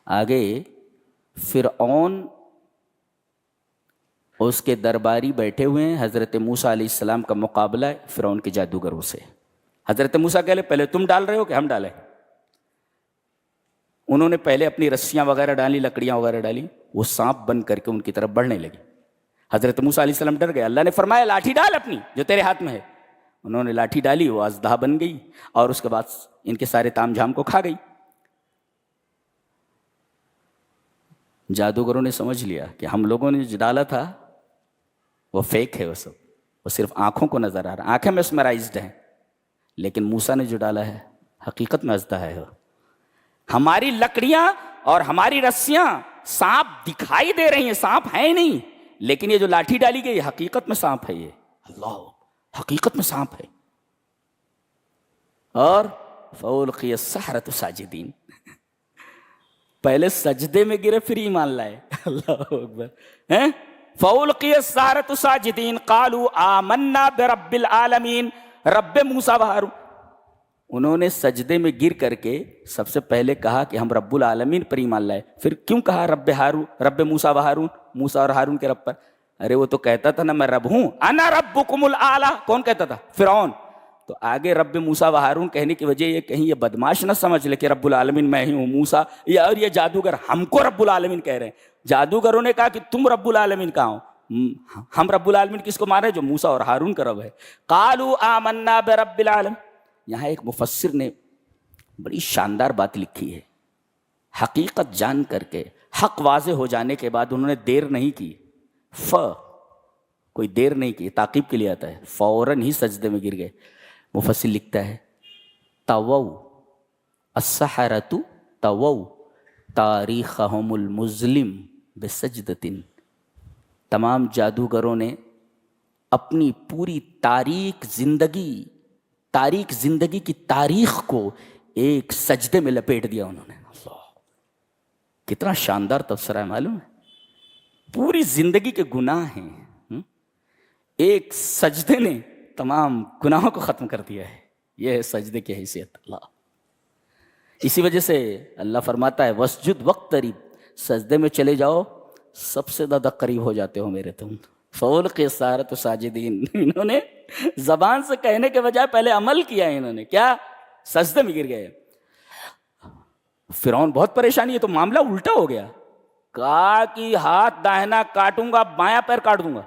آگے فرعون اس کے درباری بیٹھے ہوئے ہیں، حضرت موسیٰ علیہ السلام کا مقابلہ ہے فرعون کے جادوگروں سے۔ حضرت موسیٰ کہہ لے پہلے تم ڈال رہے ہو کہ ہم ڈالیں؟ انہوں نے پہلے اپنی رسیاں وغیرہ ڈالی، لکڑیاں وغیرہ ڈالی، وہ سانپ بن کر کے ان کی طرف بڑھنے لگی۔ حضرت موسیٰ علیہ السلام ڈر گئے، اللہ نے فرمایا لاٹھی ڈال اپنی جو تیرے ہاتھ میں ہے۔ انہوں نے لاٹھی ڈالی، وہ اژدہا بن گئی اور اس کے بعد ان کے سارے تام جھام کو کھا گئی۔ جادوگروں نے سمجھ لیا کہ ہم لوگوں نے جو ڈالا تھا وہ فیک ہے، وہ سب وہ صرف آنکھوں کو نظر آ رہا ہے، آنکھیں میسمرائزڈ ہیں، لیکن موسیٰ نے جو ڈالا ہے حقیقت میں اژدہا ہے۔ ہماری لکڑیاں اور ہماری رسیاں سانپ دکھائی دے رہی ہیں، سانپ ہے ہی نہیں، لیکن یہ جو لاٹھی ڈالی گئی حقیقت میں سانپ ہے، یہ اللہ حقیقت میں سانپ ہے۔ اور فَأُلْقِيَ السَّحَرَةُ ساجدین، پہلے سجدے میں گرے پھر ایمان لائے، اللہ اکبر۔ فَأُلْقِيَ السَّحَرَةُ ساجدین قَالُوا آمَنَّا بِرَبِّ الْعَالَمِينَ، رب موسیٰ و ہارون۔ انہوں نے سجدے میں گر کر کے سب سے پہلے کہا کہ ہم رب العالمین پر ایمان لائے، پھر کیوں کہا رب موسیٰ و ہارون، موسیٰ اور ہارون کے رب پر؟ ارے وہ تو کہتا تھا نا میں رب ہوں، انا ربکم الاعلی، کون کہتا تھا؟ فرعون۔ تو آگے رب موسیٰ و ہارون کہنے کی وجہ یہ کہیں یہ بدماش نہ سمجھ لے کہ رب العالمین میں ہی ہوں، موسیٰ اور یہ جادوگر ہم کو رب العالمین کہہ رہے ہیں۔ جادوگروں نے کہا کہ تم رب العالمین کہاں ہو؟ ہم رب العالمین کس کو مان رہے ہیں؟ جو موسیٰ اور ہارون کا رب ہے۔ قالوا آمنا برب العالمین۔ یہاں ایک مفسر نے بڑی شاندار بات لکھی ہے، حقیقت جان کر کے حق واضح ہو جانے کے بعد انہوں نے دیر نہیں کی، کوئی دیر نہیں کی، تعقیب کے لیے آتا ہے، فوراً ہی سجدے میں گر گئے۔ مفسر لکھتا ہے طووا السحرۃ طووا تاریخہم المظلم بسجدۃ، تمام جادوگروں نے اپنی پوری تاریخ زندگی کی تاریخ کو ایک سجدے میں لپیٹ دیا انہوں نے۔ اللہ کتنا شاندار تبصرہ ہے معلوم ہے، پوری زندگی کے گناہ ہیں، ایک سجدے نے تمام گناہوں کو ختم کر دیا ہے۔ یہ ہے سجدے کی حیثیت۔ اللہ اسی وجہ سے اللہ فرماتا ہے وسجد وقترب، سجدے میں چلے جاؤ، سب سے زیادہ قریب ہو جاتے ہو میرے تم۔ فَأُلْقِيَ السَّحَرَةُ ساجدین، انہوں نے زبان سے کہنے کے بجائے پہلے عمل کیا، انہوں نے کیا؟ سجدے میں گر گئے۔ فرعون بہت پریشانی ہے، تو معاملہ الٹا ہو گیا، کہا کہ ہاتھ داہنا کاٹوں گا، بایاں پیر کاٹ دوں گا،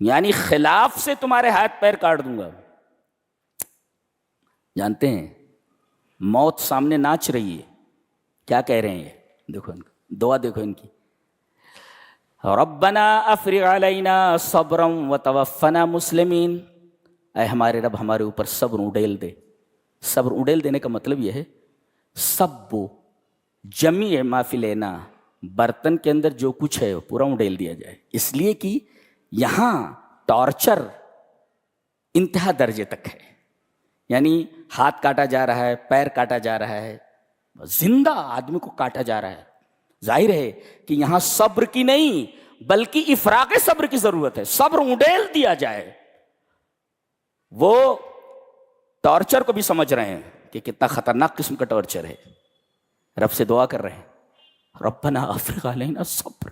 یعنی خلاف سے تمہارے ہاتھ پیر کاٹ دوں گا۔ جانتے ہیں موت سامنے ناچ رہی ہے، کیا کہہ رہے ہیں؟ دیکھو ان کی دعا، دیکھو ان کی، ربنا افرغ علینا صبرا وتوفنا مسلمین، اے ہمارے رب ہمارے اوپر صبر اڈیل دے۔ صبر اڈیل دینے کا مطلب یہ ہے سب جمیع ما فی لینا، برتن کے اندر جو کچھ ہے وہ پورا اڈیل دیا جائے، اس لیے کہ یہاں ٹارچر انتہا درجے تک ہے، یعنی ہاتھ کاٹا جا رہا ہے، پیر کاٹا جا رہا ہے، زندہ آدمی کو کاٹا جا رہا ہے۔ ظاہر ہے کہ یہاں صبر کی نہیں بلکہ افراغ صبر کی ضرورت ہے، صبر اڈیل دیا جائے۔ وہ ٹارچر کو بھی سمجھ رہے ہیں کہ کتنا خطرناک قسم کا ٹارچر ہے، رب سے دعا کر رہے ہیں ربنا افرغ علینا صبر،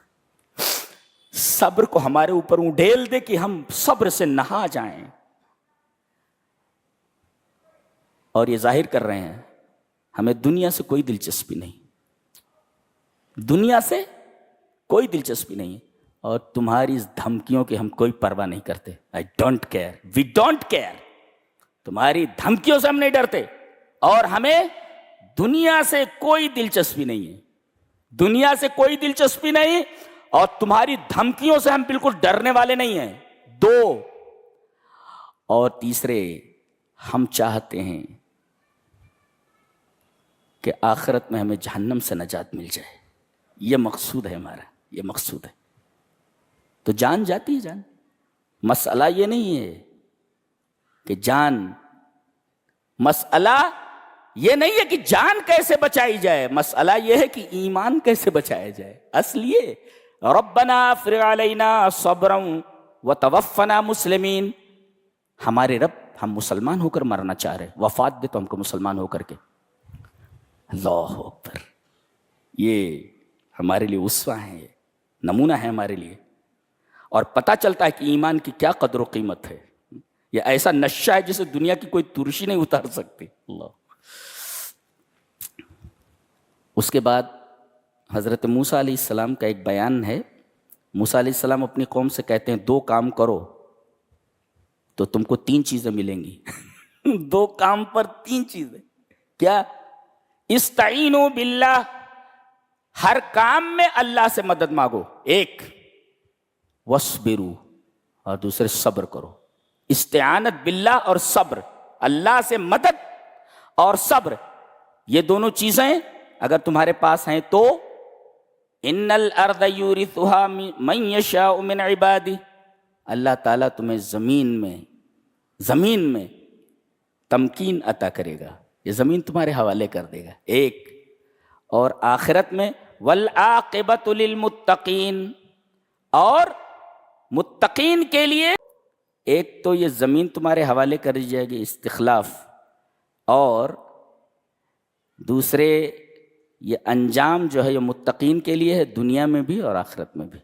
صبر کو ہمارے اوپر اڈیل دے کہ ہم صبر سے نہا جائیں۔ اور یہ ظاہر کر رہے ہیں ہمیں دنیا سے کوئی دلچسپی نہیں، دنیا سے کوئی دلچسپی نہیں، اور تمہاری اس دھمکیوں کی ہم کوئی پرواہ نہیں کرتے۔ I don't care, we don't care، تمہاری دھمکیوں سے ہم نہیں ڈرتے، اور ہمیں دنیا سے کوئی دلچسپی نہیں ہے، دنیا سے کوئی دلچسپی نہیں، اور تمہاری دھمکیوں سے ہم بالکل ڈرنے والے نہیں ہیں۔ دو، اور تیسرے، ہم چاہتے ہیں کہ آخرت میں ہمیں جہنم سے نجات مل جائے، یہ مقصود ہے ہمارا، یہ مقصود ہے۔ تو جان جاتی ہے، جان، مسئلہ یہ نہیں ہے کہ جان، مسئلہ یہ نہیں ہے کہ جان کیسے بچائی جائے، مسئلہ یہ ہے کہ ایمان کیسے بچایا جائے۔ اصل یہ ربنا افرغ علینا صبرا وتوفنا مسلمین، ہمارے رب ہم مسلمان ہو کر مرنا چاہ رہے، وفات دے تو ہم کو مسلمان ہو کر کے۔ اللہ اکبر، یہ ہمارے لیے اسوہ ہیں، یہ نمونہ ہے ہمارے لیے، اور پتہ چلتا ہے کہ ایمان کی کیا قدر و قیمت ہے۔ یہ ایسا نشہ ہے جسے دنیا کی کوئی ترشی نہیں اتار سکتی۔ اللہ۔ اس کے بعد حضرت موسیٰ علیہ السلام کا ایک بیان ہے۔ موسیٰ علیہ السلام اپنی قوم سے کہتے ہیں 2 کام کرو تو تم کو 3 چیزیں ملیں گی۔ 2 کام پر 3 چیزیں، کیا؟ استعینوا باللہ، ہر کام میں اللہ سے مدد مانگو، 1، وصبروا، اور دوسرے صبر کرو۔ استعانت باللہ اور صبر، اللہ سے مدد اور صبر، یہ دونوں چیزیں اگر تمہارے پاس ہیں تو ان الارض یورثها من یشاء من عبادی، اللہ تعالیٰ تمہیں زمین میں تمکین عطا کرے گا، یہ زمین تمہارے حوالے کر دے گا، 1۔ اور آخرت میں والعاقبۃ للمتقین، اور متقین کے لیے ایک تو یہ زمین تمہارے حوالے کر دی جائے گی، استخلاف، اور دوسرے یہ انجام جو ہے یہ متقین کے لیے ہے، دنیا میں بھی اور آخرت میں بھی۔